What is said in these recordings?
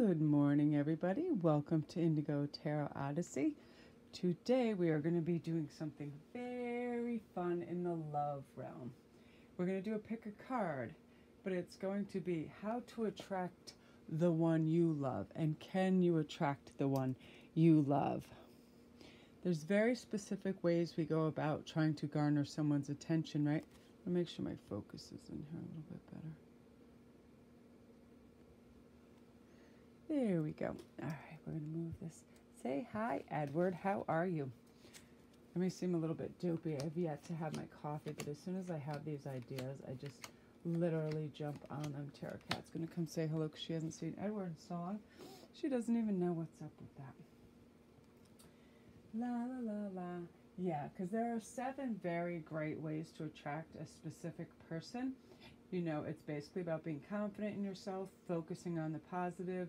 Good morning, everybody. Welcome to Indigo Tarot Odyssey. Today we are going to be doing something very fun in the love realm. We're going to do a pick a card, but it's going to be how to attract the one you love, and can you attract the one you love? There's very specific ways we go about trying to garner someone's attention, right? I'll make sure my focus is in here a little bit better. There we go. All right, we're going to move this. Say hi, Edward. How are you? I may seem a little bit dopey. I've yet to have my coffee, but as soon as I have these ideas, I just literally jump on them. Tara Cat's going to come say hello because she hasn't seen Edward in so long. She doesn't even know what's up with that. La, la, la, la. Yeah, because there are 7 very great ways to attract a specific person. You know, it's basically about being confident in yourself, focusing on the positive,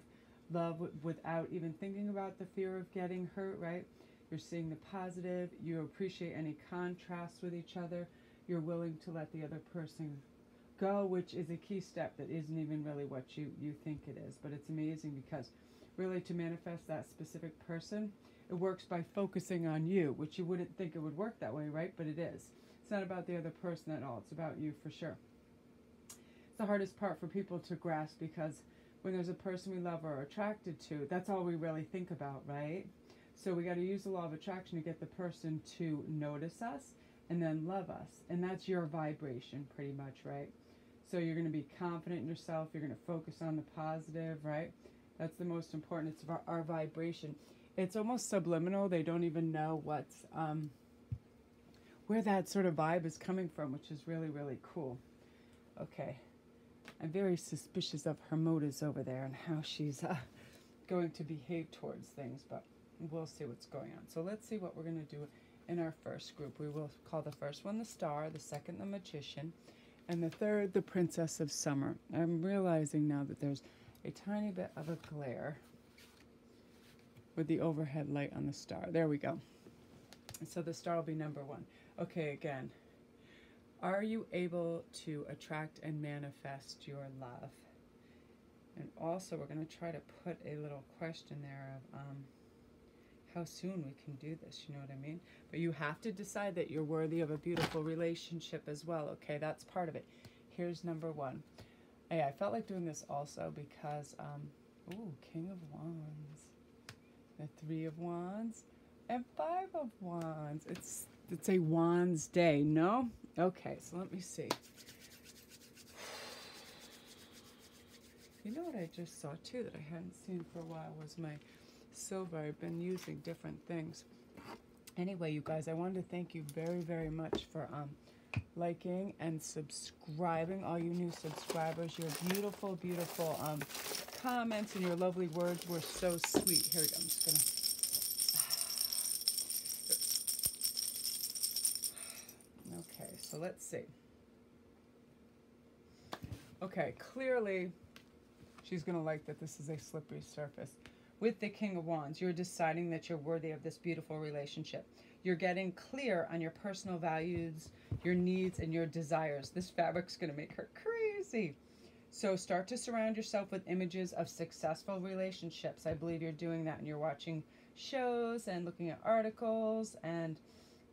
love without even thinking about the fear of getting hurt, right? You're seeing the positive, you appreciate any contrast with each other, you're willing to let the other person go, which is a key step that isn't even really what you think it is. But it's amazing because really to manifest that specific person, it works by focusing on you, which you wouldn't think it would work that way, right? But it is. It's not about the other person at all. It's about you for sure. It's the hardest part for people to grasp because when there's a person we love or are attracted to, that's all we really think about, right? So we got to use the law of attraction to get the person to notice us and then love us. And that's your vibration pretty much, right? So you're going to be confident in yourself. You're going to focus on the positive, right? That's the most important. It's our vibration. It's almost subliminal. They don't even know what's where that sort of vibe is coming from, which is really, really cool. Okay. I'm very suspicious of her motives over there and how she's going to behave towards things, but we'll see what's going on. So let's see what we're going to do in our first group. We will call the first one the Star, the second the Magician, and the third the Princess of Summer. I'm realizing now that there's a tiny bit of a glare with the overhead light on the Star. There we go. So the Star will be number 1. Okay, again. Are you able to attract and manifest your love? And also we're going to try to put a little question there of how soon we can do this, you know what I mean? But you have to decide that you're worthy of a beautiful relationship as well, okay? That's part of it. Here's number 1. Hey, I felt like doing this also because, ooh, King of Wands, the 3 of Wands, and 5 of Wands. It's a Wands day, no? Okay, so let me see. You know what I just saw too that I hadn't seen for a while was my silver. I've been using different things. Anyway, you guys, I wanted to thank you very, very much for liking and subscribing. All you new subscribers, your beautiful, beautiful comments and your lovely words were so sweet. Here we go. I'm just gonna. Okay, so let's see. Okay, clearly she's going to like that this is a slippery surface. With the King of Wands, you're deciding that you're worthy of this beautiful relationship. You're getting clear on your personal values, your needs, and your desires. This fabric's going to make her crazy. So start to surround yourself with images of successful relationships. I believe you're doing that and you're watching shows and looking at articles and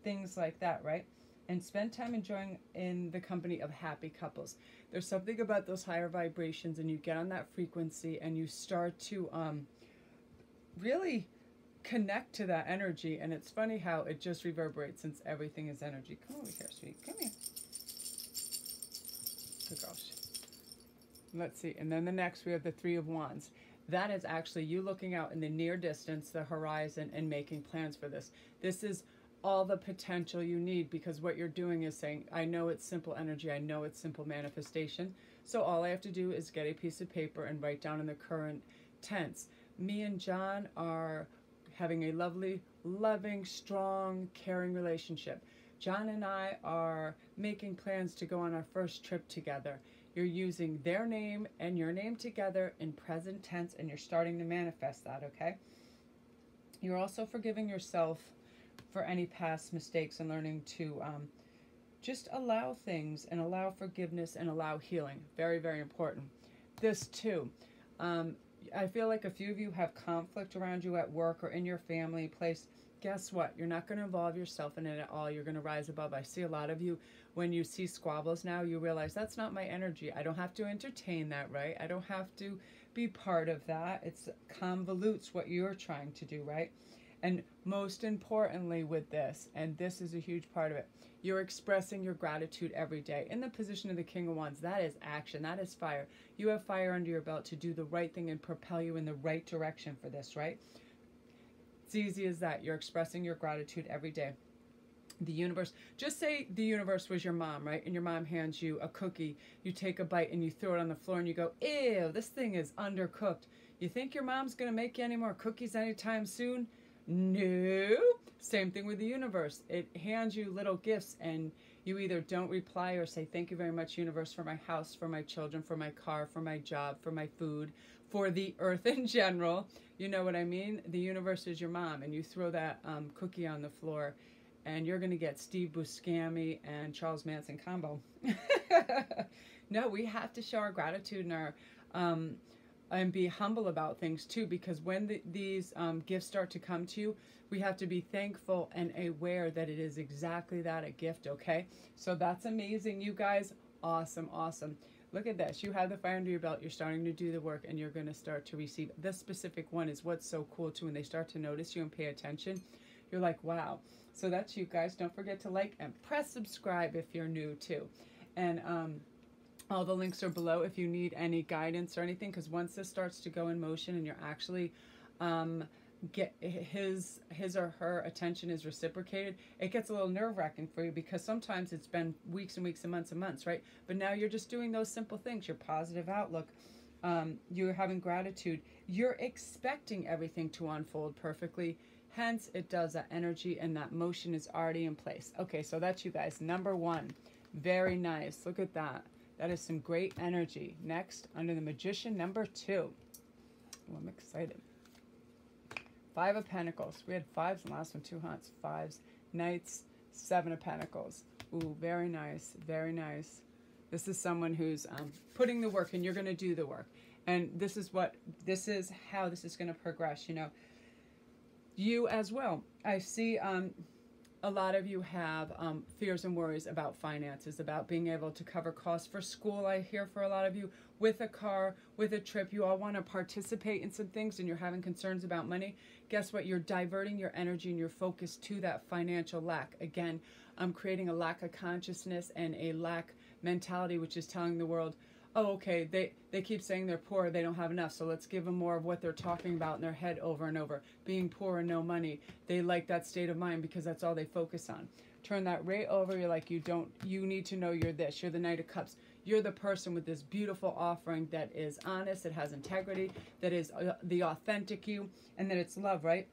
things like that, right? And spend time enjoying in the company of happy couples. There's something about those higher vibrations and you get on that frequency and you start to really connect to that energy. And it's funny how it just reverberates since everything is energy. Come over here, sweet. Come here. Good gosh. Let's see. And then the next we have the 3 of Wands. That is actually you looking out in the near distance, the horizon, and making plans for this. This is all the potential you need because what you're doing is saying, I know it's simple energy, I know it's simple manifestation, so all I have to do is get a piece of paper and write down in the current tense. Me and John are having a lovely, loving, strong, caring relationship. John and I are making plans to go on our first trip together. You're using their name and your name together in present tense and you're starting to manifest that, okay? You're also forgiving yourself for any past mistakes and learning to just allow things and allow forgiveness and allow healing. Very, very important. This too, I feel like a few of you have conflict around you at work or in your family place. Guess what? You're not going to involve yourself in it at all. You're going to rise above. I see a lot of you, when you see squabbles now, you realize that's not my energy. I don't have to entertain that, right? I don't have to be part of that. It's convolutes what you're trying to do, right? And most importantly with this, and this is a huge part of it, you're expressing your gratitude every day. In the position of the King of Wands, that is action, that is fire. You have fire under your belt to do the right thing and propel you in the right direction for this, right? It's easy as that. You're expressing your gratitude every day. The universe, just say the universe was your mom, right? And your mom hands you a cookie. You take a bite and you throw it on the floor and you go, ew, this thing is undercooked. You think your mom's going to make you any more cookies anytime soon? No. Same thing with the universe. It hands you little gifts and you either don't reply or say, thank you very much, universe, for my house, for my children, for my car, for my job, for my food, for the earth in general. You know what I mean? The universe is your mom, and you throw that cookie on the floor and you're going to get Steve Buscemi and Charles Manson combo. No, we have to show our gratitude and our and be humble about things too, because when these gifts start to come to you, we have to be thankful and aware that it is exactly that, a gift, okay? So that's amazing, you guys. Awesome, awesome. Look at this. You have the fire under your belt. You're starting to do the work, and you're going to start to receive. This specific one is what's so cool too. When they start to notice you and pay attention, you're like, wow. So that's you guys. Don't forget to like and press subscribe if you're new too. And all the links are below if you need any guidance or anything, because once this starts to go in motion and you're actually get his or her attention is reciprocated, it gets a little nerve-wracking for you, because sometimes it's been weeks and weeks and months, right? But now you're just doing those simple things, your positive outlook, you're having gratitude, you're expecting everything to unfold perfectly, hence it does. That energy and that motion is already in place. Okay, so that's you guys. Number one, very nice. Look at that. That is some great energy. Next, under the Magician, number two. Oh, I'm excited. Five of Pentacles. We had fives in the last one, two hunts. Fives, Knights, Seven of Pentacles. Ooh, very nice, very nice. This is someone who's putting the work, and you're going to do the work. And this is how this is going to progress, you know. You as well. I see a lot of you have fears and worries about finances, about being able to cover costs for school. I hear for a lot of you, with a car, with a trip, you all want to participate in some things and you're having concerns about money. Guess what? You're diverting your energy and your focus to that financial lack. Again, I'm creating a lack of consciousness and a lack mentality, which is telling the world, oh, okay, they keep saying they're poor, they don't have enough, so let's give them more of what they're talking about in their head over and over. Being poor and no money. They like that state of mind because that's all they focus on. Turn that right over. You're like, you need to know you're this. You're the Knight of Cups. You're the person with this beautiful offering that is honest, that has integrity, that is the authentic you, and that it's love, right?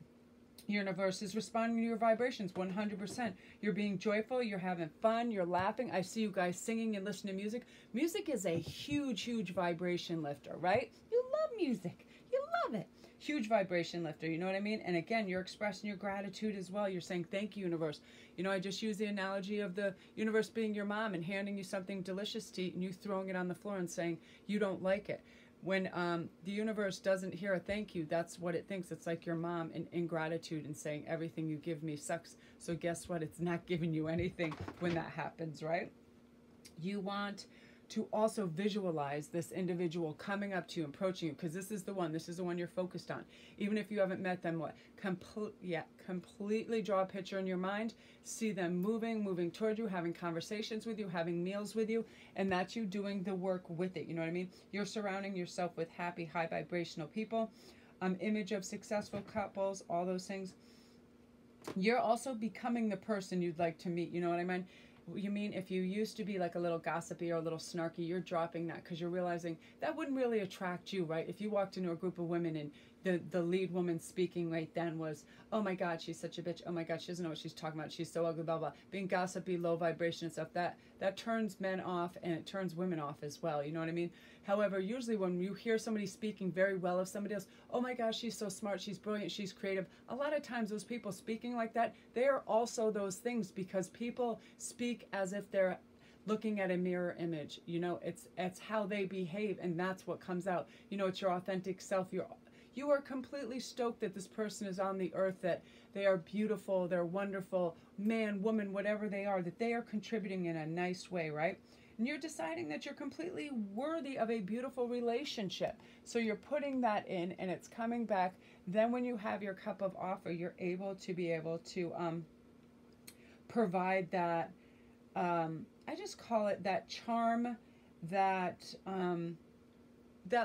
Universe is responding to your vibrations 100%. You're being joyful, you're having fun, you're laughing. I see you guys singing and listening to music. Music is a huge, huge vibration lifter, right? You love music. You love it. Huge vibration lifter, you know what I mean? And again, you're expressing your gratitude as well. You're saying, thank you, universe. You know, I just use the analogy of the universe being your mom and handing you something delicious to eat and you throwing it on the floor and saying you don't like it. When the universe doesn't hear a thank you, that's what it thinks. It's like your mom in gratitude and saying, everything you give me sucks. So guess what? It's not giving you anything when that happens, right? You want to also visualize this individual coming up to you, approaching you, because this is the one you're focused on. Even if you haven't met them, completely draw a picture in your mind, see them moving toward you, having conversations with you, having meals with you, and that's you doing the work with it. You know what I mean? You're surrounding yourself with happy, high vibrational people, image of successful couples, all those things. You're also becoming the person you'd like to meet. You know what I mean? You mean if you used to be like a little gossipy or a little snarky, you're dropping that because you're realizing that wouldn't really attract you, right? If you walked into a group of women and the lead woman speaking right then was, oh my God, she's such a bitch. Oh my God, she doesn't know what she's talking about. She's so ugly, blah, blah. Being gossipy, low vibration and stuff, that turns men off and it turns women off as well. You know what I mean? However, usually when you hear somebody speaking very well of somebody else, oh my gosh, she's so smart, she's brilliant, she's creative. A lot of times those people speaking like that, they are also those things because people speak as if they're looking at a mirror image. You know, it's how they behave, and that's what comes out. You know, it's your authentic self. You are completely stoked that this person is on the earth, that they are beautiful, they're wonderful, man, woman, whatever they are, that they are contributing in a nice way, right? And you're deciding that you're completely worthy of a beautiful relationship. So you're putting that in, and it's coming back. Then when you have your cup of offer, you're able to provide that, I just call it that charm, that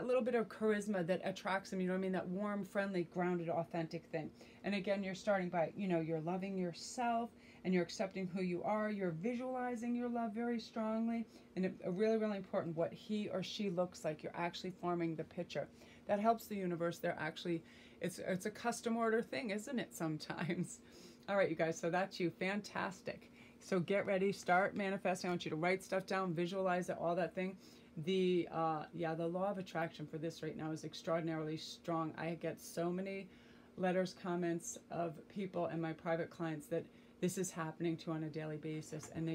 little bit of charisma that attracts them, you know what I mean? That warm, friendly, grounded, authentic thing. And again, you're starting by, you know, you're loving yourself and you're accepting who you are. You're visualizing your love very strongly. And really, really important, what he or she looks like. You're actually forming the picture. That helps the universe. They're actually, it's a custom order thing, isn't it, sometimes? All right, you guys, so that's you. Fantastic. So get ready, start manifesting. I want you to write stuff down, visualize it, all that thing. The law of attraction for this right now is extraordinarily strong. I get so many letters, comments of people and my private clients that this is happening to on a daily basis, and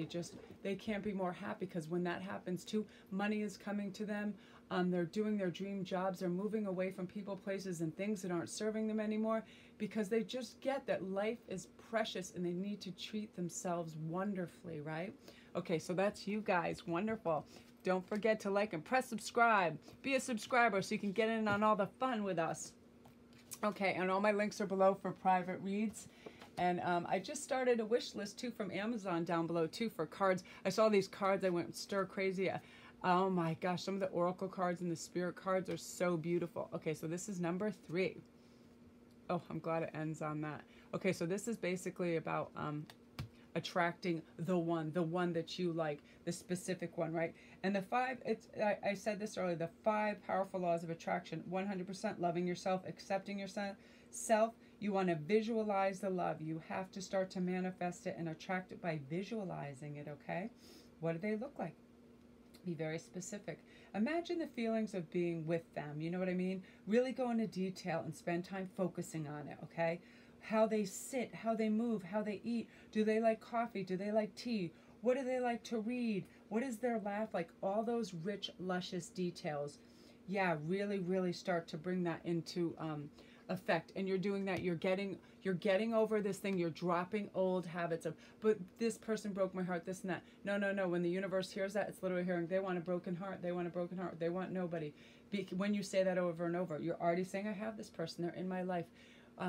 they can't be more happy, because when that happens too, money is coming to them. They're doing their dream jobs. They're moving away from people, places, and things that aren't serving them anymore, because they just get that life is precious and they need to treat themselves wonderfully, right? Okay, so that's you guys. Wonderful. Don't forget to like and press subscribe. Be a subscriber so you can get in on all the fun with us. Okay, and all my links are below for private reads. And I just started a wish list too from Amazon down below too for cards. I saw these cards. I went stir crazy. Oh my gosh, some of the oracle cards and the spirit cards are so beautiful. Okay, so this is number 3. Oh, I'm glad it ends on that. Okay, so this is basically about attracting the one that you like, the specific one, right? And the 5, I said this earlier, the 5 powerful laws of attraction: 100% loving yourself, accepting yourself. You want to visualize the love. You have to start to manifest it and attract it by visualizing it, okay? What do they look like? Be very specific. Imagine the feelings of being with them. You know what I mean? Really go into detail and spend time focusing on it, okay? How they sit, how they move, how they eat. Do they like coffee? Do they like tea? What do they like to read? What is their laugh like? All those rich, luscious details. Yeah, really, really start to bring that into effect. And you're doing that. You're getting over this thing. You're dropping old habits of, but this person broke my heart, this and that. No, no, no. When the universe hears that, it's literally hearing, they want a broken heart. They want a broken heart. They want nobody. When you say that over and over, you're already saying, I have this person. They're in my life.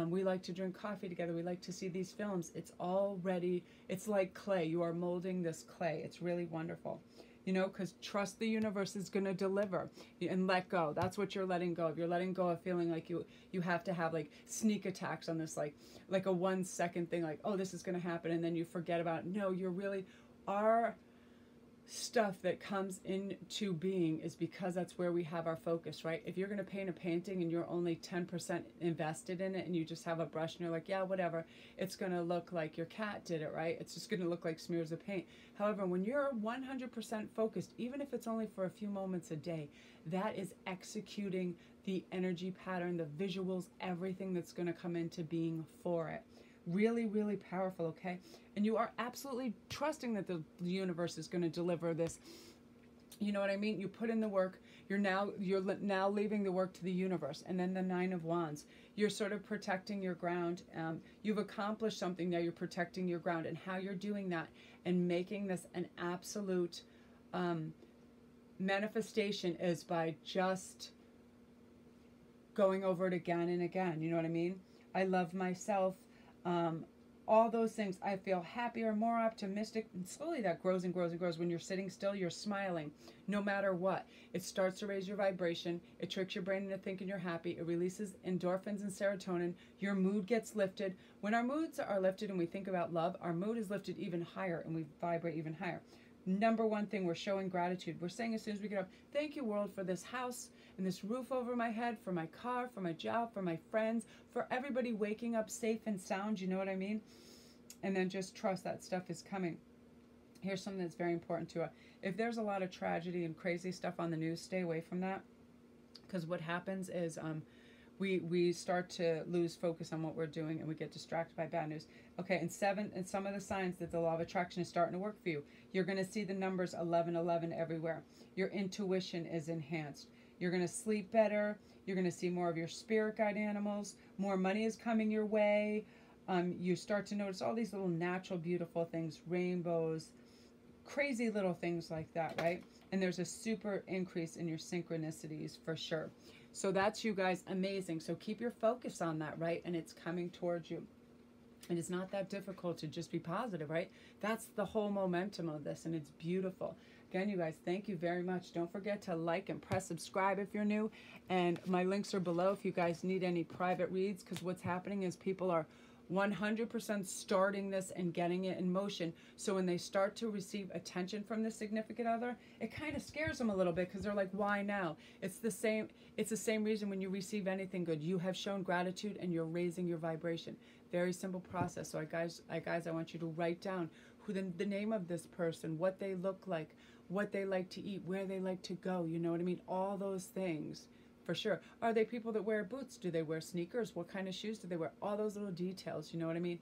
We like to drink coffee together. We like to see these films. It's already, it's like clay. You are molding this clay. It's really wonderful. You know, because trust the universe is going to deliver, and let go. That's what you're letting go of. You're letting go of feeling like you have to have like sneak attacks on this, like a 1 second thing, like, oh, this is going to happen, and then you forget about it. No, you're really, our stuff that comes into being is because that's where we have our focus, right? If you're going to paint a painting and you're only 10% invested in it, and you just have a brush and you're like, yeah, whatever, it's going to look like your cat did it, right? It's just going to look like smears of paint. However, when you're 100% focused, even if it's only for a few moments a day, that is executing the energy pattern, the visuals, everything that's going to come into being for it. Really, really powerful, okay? And you are absolutely trusting that the universe is going to deliver this. You know what I mean? You put in the work. You're now leaving the work to the universe. And then the 9 of Wands. You're sort of protecting your ground. You've accomplished something. Now you're protecting your ground. And how you're doing that and making this an absolute manifestation is by just going over it again and again. You know what I mean? I love myself. All those things. I feel happier, more optimistic, and slowly that grows and grows and grows. When you're sitting still, you're smiling, no matter what. It starts to raise your vibration. It tricks your brain into thinking you're happy. It releases endorphins and serotonin. Your mood gets lifted. When our moods are lifted and we think about love, our mood is lifted even higher and we vibrate even higher. Number one thing, we're showing gratitude. We're saying as soon as we get up, thank you, world, for this house and this roof over my head, for my car, for my job, for my friends, for everybody waking up safe and sound. You know what I mean? And then just trust that stuff is coming. Here's something that's very important to us. If there's a lot of tragedy and crazy stuff on the news, stay away from that. Because what happens is we start to lose focus on what we're doing and we get distracted by bad news. Okay, and 7, and some of the signs that the law of attraction is starting to work for you. You're going to see the numbers 1111 everywhere. Your intuition is enhanced. You're going to sleep better. You're going to see more of your spirit guide animals. More money is coming your way. You start to notice all these little natural, beautiful things, rainbows, crazy little things like that, right? And there's a super increase in your synchronicities for sure. So that's you guys, amazing. So keep your focus on that, right? And it's coming towards you. And it's not that difficult to just be positive, right? That's the whole momentum of this, and it's beautiful. Again, you guys, thank you very much. Don't forget to like and press subscribe if you're new. And my links are below if you guys need any private reads, because what's happening is people are 100% starting this and getting it in motion. So when they start to receive attention from the significant other, it kind of scares them a little bit, because they're like, why now? It's the same reason when you receive anything good. You have shown gratitude and you're raising your vibration. Very simple process. So guys, I want you to write down who the name of this person, what they look like, what they like to eat, where they like to go. You know what I mean? All those things. For sure. Are they people that wear boots? Do they wear sneakers? What kind of shoes do they wear? All those little details, you know what I mean?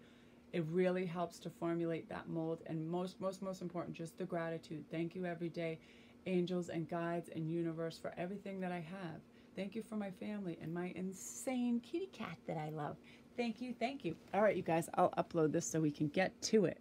It really helps to formulate that mold. And most important, just the gratitude. Thank you every day, angels and guides and universe, for everything that I have. Thank you for my family and my insane kitty cat that I love. Thank you, thank you. All right, you guys, I'll upload this so we can get to it.